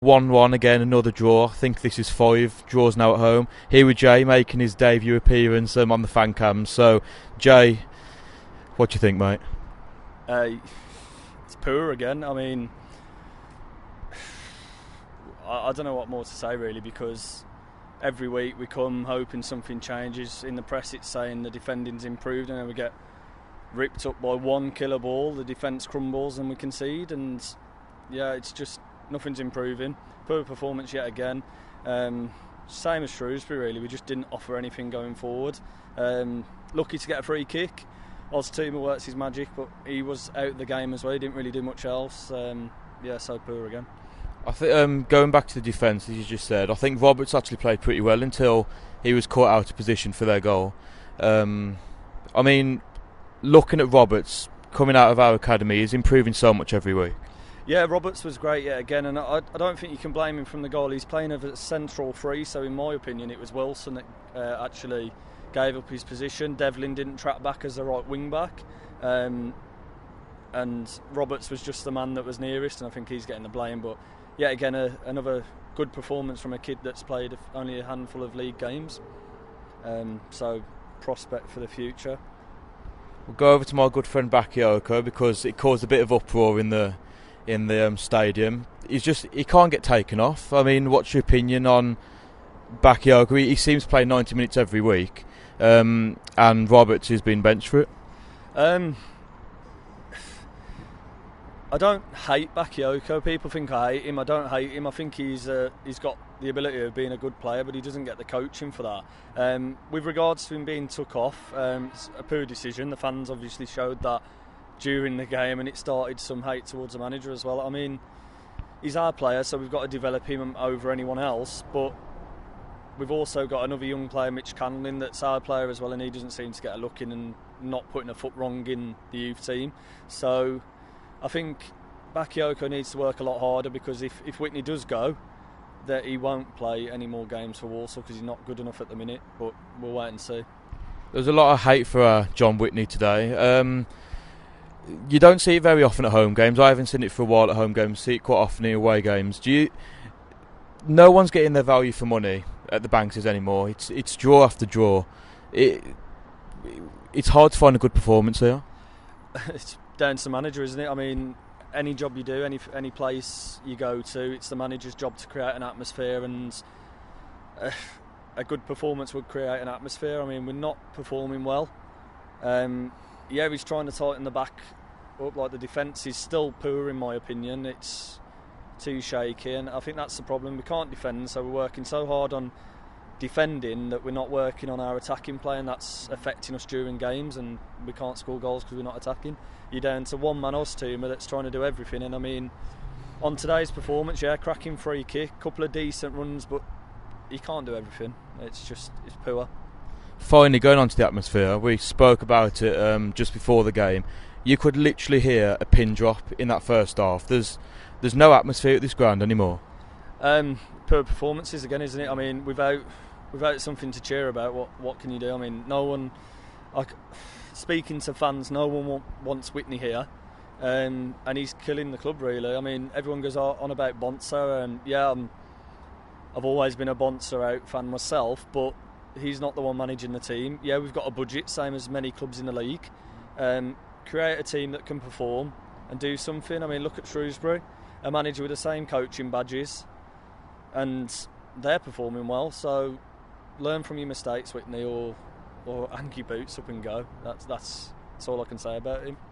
1-1 again, another draw. I think this is 5 draws now at home. Here with Jay making his debut appearance on the fan cam. So, Jay, what do you think, mate? It's poor again. I mean, I don't know what more to say really, because every week we come hoping something changes. In the press it's saying the defending's improved, and then we get ripped up by one killer ball, the defence crumbles and we concede, and yeah, it's just nothing's improving. Poor performance yet again. Same as Shrewsbury really, we just didn't offer anything going forward. Lucky to get a free kick. Oztumer works his magic, but he was out of the game as well, he didn't really do much else. So poor again. I think going back to the defence, as you just said, I think Roberts actually played pretty well until he was caught out of position for their goal. I mean, looking at Roberts coming out of our academy, he's improving so much every week. Yeah, Roberts was great yet again, and I don't think you can blame him from the goal. He's playing as a central free, so in my opinion it was Wilson that actually gave up his position. Devlin didn't track back as the right wing back, and Roberts was just the man that was nearest, and I think he's getting the blame. But yet again, another good performance from a kid that's played only a handful of league games, so prospect for the future. We'll go over to my good friend Bakayoko, because it caused a bit of uproar in the stadium. He can't get taken off. I mean, what's your opinion on Bakayoko? He seems to play 90 minutes every week, and Roberts has been benched for it. I don't hate Bakayoko. People think I hate him. I don't hate him. I think he's got the ability of being a good player, but he doesn't get the coaching for that. With regards to him being took off, it's a poor decision. The fans obviously showed that during the game, and it started some hate towards the manager as well. I mean, he's our player, so we've got to develop him over anyone else, but we've also got another young player, Mitch Candling, that's our player as well, and he doesn't seem to get a look in and not putting a foot wrong in the youth team. So I think Bakayoko needs to work a lot harder, because if Whitney does go, that he won't play any more games for Walsall, because he's not good enough at the minute, but we'll wait and see. There's a lot of hate for John Whitney today. You don't see it very often at home games. I haven't seen it for a while at home games. See it quite often in away games. No one's getting their value for money at the Bankses anymore. It's draw after draw. It's hard to find a good performance here. It's down to the manager, isn't it? I mean, any job you do, any place you go to, it's the manager's job to create an atmosphere, and a good performance would create an atmosphere. I mean, we're not performing well. Yeah, he's trying to tighten the back up. Like, the defence is still poor in my opinion. It's too shaky, and I think that's the problem. We can't defend, so we're working so hard on defending that we're not working on our attacking play, and that's affecting us during games, and we can't score goals because we're not attacking. You're down to one man Oztumer that's trying to do everything, and I mean, on today's performance, yeah, cracking free kick, couple of decent runs, but he can't do everything. It's poor. Finally, going on to the atmosphere, we spoke about it just before the game. You could literally hear a pin drop in that first half. There's no atmosphere at this ground anymore. Poor performances again, isn't it? I mean, without something to cheer about, what can you do? I mean, no one. Speaking to fans, no one wants Whitney here, and he's killing the club really. I mean, everyone goes on about Bonser, and yeah, I've always been a Bonser out fan myself, but he's not the one managing the team. Yeah, we've got a budget, same as many clubs in the league. Create a team that can perform and do something. I mean, look at Shrewsbury, a manager with the same coaching badges, and they're performing well. So learn from your mistakes, Whitney, or hang your boots up and go. That's all I can say about him.